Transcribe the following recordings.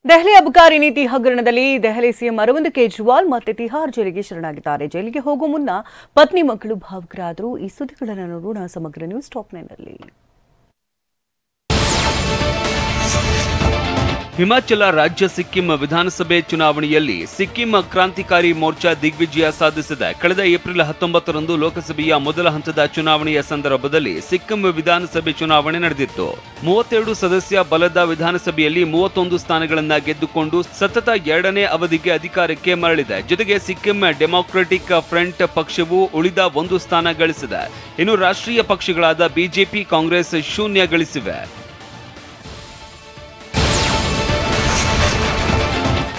ದೆಹಲಿ ಅಬಕಾರಿ ನೀತಿ ಹಗರಣದಲ್ಲಿ ದೆಹಲಿ ಸಿಎಂ ಅರವಿಂದ್ ಕೇಜ್ರಿವಾಲ್ ಮತ್ತೆ ತಿಹಾರ್ ಜೈಲಿಗೆ ಶರಣಾಗಿದ್ದಾರೆ. ಜೈಲಿಗೆ ಹೋಗುವ ಮುನ್ನ ಪತ್ನಿ ಮಕ್ಕಳು ಭಾವುಕರಾದರು. ಈ ಸುದ್ದಿಗಳನ್ನು ನೋಡೋಣ ಸಮಗ್ರ ನ್ಯೂಸ್ ಟಾಪ್ 9 ನಲ್ಲಿ. ಹಿಮಾಚಲ ರಾಜ್ಯ ಸಿಕ್ಕಿಂ ವಿಧಾನಸಭೆ ಚುನಾವಣೆಯಲ್ಲಿ ಸಿಕ್ಕಿಂ ಕ್ರಾಂತಿಕಾರಿ ಮೋರ್ಚಾ ದಿಗ್ವಿಜಯ ಸಾಧಿಸಿದೆ. ಕಳೆದ ಏಪ್ರಿಲ್ 19ರಂದು ಲೋಕಸಭೆಯ ಮೊದಲ ಹಂತದ ಚುನಾವಣೆಯ ಸಂದರ್ಭದಲ್ಲಿ ಸಿಕ್ಕಿಂ ವಿಧಾನಸಭೆ ಚುನಾವಣೆ ನಡೆದಿತ್ತು. 32 ಸದಸ್ಯ ಬಲದ ವಿಧಾನಸಭೆಯಲ್ಲಿ 31 ಸ್ಥಾನಗಳನ್ನು ಗೆದ್ದುಕೊಂಡು ಸತತ 2ನೇ ಅವಧಿಗೆ ಅಧಿಕಾರಕ್ಕೆ ಮರಳಿದೆ. ಜೊತೆಗೆ ಸಿಕ್ಕಿಂ ಡೆಮಾಕ್ರೆಟಿಕ್ ಫ್ರಂಟ್ ಪಕ್ಷವು ಉಳಿದ 1 ಸ್ಥಾನ ಗಳಿಸಿದೆ. ಇನ್ನು ರಾಷ್ಟ್ರೀಯ ಪಕ್ಷಗಳಾದ ಬಿಜೆಪಿ, ಕಾಂಗ್ರೆಸ್ ಶೂನ್ಯ ಗಳಿಸಿವೆ.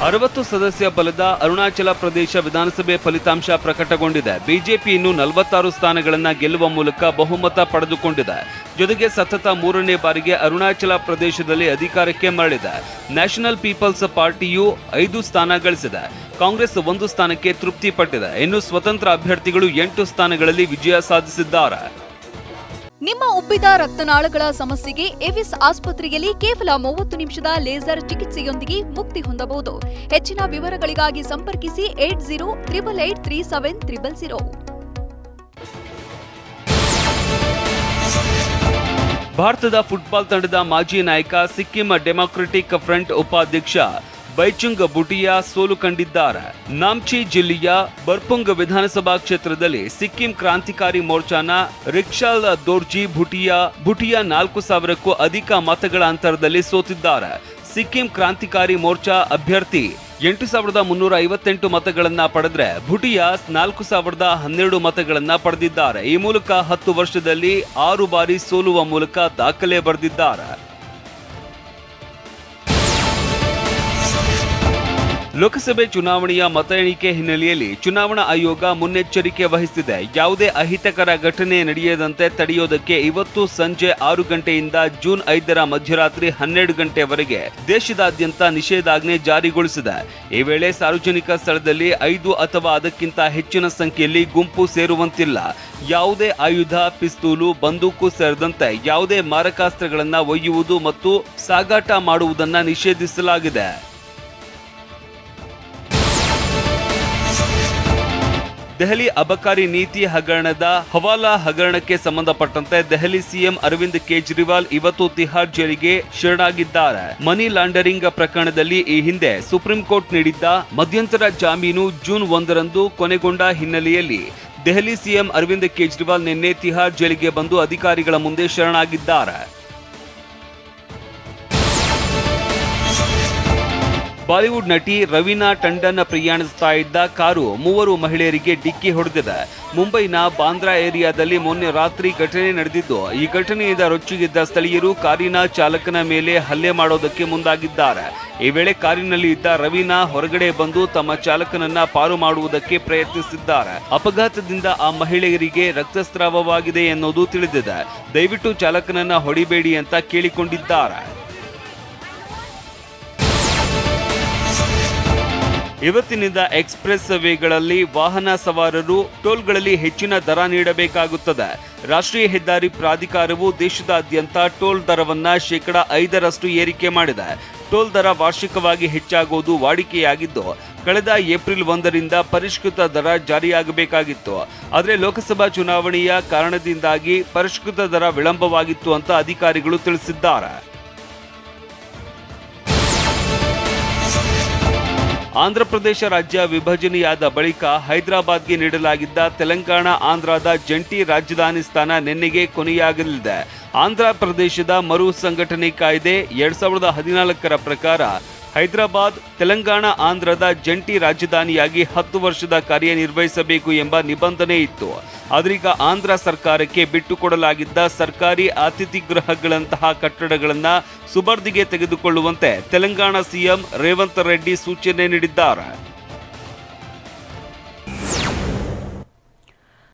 60 ಸದಸ್ಯ ಬಲದ ಅರುಣಾಚಲ ಪ್ರದೇಶ ವಿಧಾನಸಭೆ ಫಲಿತಾಂಶ ಪ್ರಕಟಗೊಂಡಿದೆ. ಬಿಜೆಪಿ ಇನ್ನು 46 ಸ್ಥಾನಗಳನ್ನು ಗೆಲ್ಲುವ ಮೂಲಕ ಬಹುಮತ ಪಡೆದುಕೊಂಡಿದೆ. ಜೊತೆಗೆ ಸತತ 3ನೇ ಬಾರಿಗೆ ಅರುಣಾಚಲ ಪ್ರದೇಶದಲ್ಲಿ ಅಧಿಕಾರಕ್ಕೆ ಮರಳಿದೆ. ನ್ಯಾಷನಲ್ ಪೀಪಲ್ಸ್ ಪಾರ್ಟಿಯು 5 ಸ್ಥಾನ ಗಳಿಸಿದೆ. ಕಾಂಗ್ರೆಸ್ 1 ಸ್ಥಾನಕ್ಕೆ ತೃಪ್ತಿ ಪಟ್ಟಿದೆ. ಇನ್ನು ಸ್ವತಂತ್ರ ಅಭ್ಯರ್ಥಿಗಳು 8 ಸ್ಥಾನಗಳಲ್ಲಿ ವಿಜಯ ಸಾಧಿಸಿದ್ದಾರೆ. ನಿಮ್ಮ ಉಬ್ಬಿದ ರಕ್ತನಾಳಗಳ ಸಮಸ್ಯೆಗೆ ಎವಿಸ್ ಆಸ್ಪತ್ರೆಯಲ್ಲಿ ಕೇವಲ 30 ನಿಮಿಷದ ಲೇಸರ್ ಚಿಕಿತ್ಸೆಯೊಂದಿಗೆ ಮುಕ್ತಿ ಹೊಂದಬಹುದು. ಹೆಚ್ಚಿನ ವಿವರಗಳಿಗಾಗಿ ಸಂಪರ್ಕಿಸಿ 8088837300. ಭಾರತದ ಫುಟ್ಬಾಲ್ ತಂಡದ ಮಾಜಿ ನಾಯಕ, ಸಿಕ್ಕಿಂ ಡೆಮಾಕ್ರೆಟಿಕ್ ಫ್ರಂಟ್ ಉಪಾಧ್ಯಕ್ಷ ಬೈಚುಂಗ್ ಭುಟಿಯಾ ಸೋಲು ಕಂಡಿದ್ದಾರೆ. ನಾಮ್ಚಿ ಜಿಲ್ಲೆಯ ಬರ್ಪುಂಗ್ ವಿಧಾನಸಭಾ ಕ್ಷೇತ್ರದಲ್ಲಿ ಸಿಕ್ಕಿಂ ಕ್ರಾಂತಿಕಾರಿ ಮೋರ್ಚಾನ ರಿಕ್ಷಾಲ್ ದೋರ್ಜಿ ಭುಟಿಯಾ 4,000ಕ್ಕೂ ಅಧಿಕ ಮತಗಳ ಅಂತರದಲ್ಲಿ ಸೋತಿದ್ದಾರೆ. ಸಿಕ್ಕಿಂ ಕ್ರಾಂತಿಕಾರಿ ಮೋರ್ಚಾ ಅಭ್ಯರ್ಥಿ 8,358 ಮತಗಳನ್ನ ಪಡೆದ್ರೆ ಭುಟಿಯಾ 4,012 ಮತಗಳನ್ನ ಪಡೆದಿದ್ದಾರೆ. ಈ ಮೂಲಕ 10 ವರ್ಷದಲ್ಲಿ 6 ಬಾರಿ ಸೋಲುವ ಮೂಲಕ ದಾಖಲೆ ಬರೆದಿದ್ದಾರೆ. ಲೋಕಸಭೆ ಚುನಾವಣೆಯ ಮತ ಎಣಿಕೆ ಹಿನ್ನೆಲೆಯಲ್ಲಿ ಚುನಾವಣಾ ಆಯೋಗ ಮುನ್ನೆಚ್ಚರಿಕೆ ವಹಿಸಿದೆ. ಯಾವುದೇ ಅಹಿತಕರ ಘಟನೆ ನಡೆಯದಂತೆ ತಡೆಯೋದಕ್ಕೆ ಇವತ್ತು ಸಂಜೆ 6 ಗಂಟೆಯಿಂದ ಜೂನ್ 5ರ ಮಧ್ಯರಾತ್ರಿ 12 ಗಂಟೆವರೆಗೆ ದೇಶದಾದ್ಯಂತ ನಿಷೇಧಾಜ್ಞೆ ಜಾರಿಗೊಳಿಸಿದೆ. ಈ ವೇಳೆ ಸಾರ್ವಜನಿಕ ಸ್ಥಳದಲ್ಲಿ 5 ಅಥವಾ ಅದಕ್ಕಿಂತ ಹೆಚ್ಚಿನ ಸಂಖ್ಯೆಯಲ್ಲಿ ಗುಂಪು ಸೇರುವಂತಿಲ್ಲ. ಯಾವುದೇ ಆಯುಧ, ಪಿಸ್ತೂಲು, ಬಂದೂಕು ಸೇರಿದಂತೆ ಯಾವುದೇ ಮಾರಕಾಸ್ತ್ರಗಳನ್ನು ಒಯ್ಯುವುದು ಮತ್ತು ಸಾಗಾಟ ಮಾಡುವುದನ್ನು ನಿಷೇಧಿಸಲಾಗಿದೆ. ದೆಹಲಿ ಅಬಕಾರಿ ನೀತಿ ಹಗರಣದ ಹವಾಲಾ ಹಗರಣಕ್ಕೆ ಸಂಬಂಧಪಟ್ಟಂತೆ ದೆಹಲಿ ಸಿಎಂ ಅರವಿಂದ್ ಕೇಜ್ರಿವಾಲ್ ಇವತ್ತು ತಿಹಾರ್ ಜೈಲಿಗೆ ಶರಣಾಗಿದ್ದಾರೆ. ಮನಿ ಲಾಂಡರಿಂಗ್ ಪ್ರಕರಣದಲ್ಲಿ ಈ ಹಿಂದೆ ಸುಪ್ರೀಂ ಕೋರ್ಟ್ ನೀಡಿದ್ದ ಮಧ್ಯಂತರ ಜಾಮೀನು ಜೂನ್ 1ರಂದು ಕೊನೆಗೊಂಡ ಹಿನ್ನೆಲೆಯಲ್ಲಿ ದೆಹಲಿ ಸಿಎಂ ಅರವಿಂದ್ ಕೇಜ್ರಿವಾಲ್ ನಿನ್ನೆ ತಿಹಾರ್ ಜೈಲಿಗೆ ಬಂದು ಅಧಿಕಾರಿಗಳ ಮುಂದೆ ಶರಣಾಗಿದ್ದಾರೆ. ಬಾಲಿವುಡ್ ನಟಿ ರವೀನಾ ಟಂಡನ್ ಪ್ರಯಾಣಿಸ್ತಾ ಇದ್ದ ಕಾರು 3 ಮಹಿಳೆಯರಿಗೆ ಡಿಕ್ಕಿ ಹೊಡೆದಿದೆ. ಮುಂಬೈನ ಬಾಂದ್ರಾ ಏರಿಯಾದಲ್ಲಿ ಮೊನ್ನೆ ರಾತ್ರಿ ಘಟನೆ ನಡೆದಿದ್ದು, ಈ ಘಟನೆಯಿಂದ ರೊಚ್ಚಿಗೆದ್ದ ಸ್ಥಳೀಯರು ಕಾರಿನ ಚಾಲಕನ ಮೇಲೆ ಹಲ್ಲೆ ಮಾಡೋದಕ್ಕೆ ಮುಂದಾಗಿದ್ದಾರೆ. ಈ ವೇಳೆ ಕಾರಿನಲ್ಲಿ ಇದ್ದ ರವೀನಾ ಹೊರಗಡೆ ಬಂದು ತಮ್ಮ ಚಾಲಕನನ್ನ ಪಾರು ಮಾಡುವುದಕ್ಕೆ ಪ್ರಯತ್ನಿಸಿದ್ದಾರೆ. ಅಪಘಾತದಿಂದ ಆ ಮಹಿಳೆಯರಿಗೆ ರಕ್ತಸ್ರಾವವಾಗಿದೆ ಎನ್ನುವುದು ತಿಳಿದಿದೆ. ದಯವಿಟ್ಟು ಚಾಲಕನನ್ನ ಹೊಡಿಬೇಡಿ ಅಂತ ಕೇಳಿಕೊಂಡಿದ್ದಾರೆ. ಇವತ್ತಿನಿಂದ ಎಕ್ಸ್ಪ್ರೆಸ್ ವೇಗಳಲ್ಲಿ ವಾಹನ ಸವಾರರು ಟೋಲ್ಗಳಲ್ಲಿ ಹೆಚ್ಚಿನ ದರ ನೀಡಬೇಕಾಗುತ್ತದೆ. ರಾಷ್ಟ್ರೀಯ ಹೆದ್ದಾರಿ ಪ್ರಾಧಿಕಾರವು ದೇಶದಾದ್ಯಂತ ಟೋಲ್ ದರವನ್ನ 5% ಏರಿಕೆ ಮಾಡಿದೆ. ಟೋಲ್ ದರ ವಾರ್ಷಿಕವಾಗಿ ಹೆಚ್ಚಾಗುವುದು ವಾಡಿಕೆಯಾಗಿದ್ದು, ಕಳೆದ ಏಪ್ರಿಲ್ 1ರಿಂದ ಪರಿಷ್ಕೃತ ದರ ಜಾರಿಯಾಗಬೇಕಾಗಿತ್ತು. ಆದರೆ ಲೋಕಸಭಾ ಚುನಾವಣೆಯ ಕಾರಣದಿಂದಾಗಿ ಪರಿಷ್ಕೃತ ದರ ವಿಳಂಬವಾಗಿತ್ತು ಅಂತ ಅಧಿಕಾರಿಗಳು ತಿಳಿಸಿದ್ದಾರೆ. ಆಂಧ್ರಪ್ರದೇಶ ರಾಜ್ಯ ವಿಭಜನೆಯಾದ ಬಳಿಕ ಹೈದರಾಬಾದ್ಗೆ ನೀಡಲಾಗಿದ್ದ ತೆಲಂಗಾಣ ಆಂಧ್ರದ ಜಂಟಿ ರಾಜಧಾನಿ ಸ್ಥಾನ ನಿನ್ನೆಗೆ ಕೊನೆಯಾಗಲಿದೆ. ಆಂಧ್ರ ಪ್ರದೇಶದ ಮರು ಸಂಘಟನೆ ಕಾಯ್ದೆ 2014ರ ಪ್ರಕಾರ ಹೈದರಾಬಾದ್ ತೆಲಂಗಾಣ ಆಂಧ್ರದ ಜಂಟಿ ರಾಜಧಾನಿಯಾಗಿ 10 ವರ್ಷದ ಕಾರ್ಯನಿರ್ವಹಿಸಬೇಕು ಎಂಬ ನಿಬಂಧನೆ ಇತ್ತು. ಆದ್ರೀಗ ಆಂಧ್ರ ಸರ್ಕಾರಕ್ಕೆ ಬಿಟ್ಟುಕೊಡಲಾಗಿದ್ದ ಸರ್ಕಾರಿ ಅತಿಥಿ ಗೃಹಗಳಂತಹ ಕಟ್ಟಡಗಳನ್ನು ಸುಬರ್ದಿಗೆ ತೆಗೆದುಕೊಳ್ಳುವಂತೆ ತೆಲಂಗಾಣ ಸಿಎಂ ರೇವಂತ್ ರೆಡ್ಡಿ ಸೂಚನೆ ನೀಡಿದ್ದಾರೆ.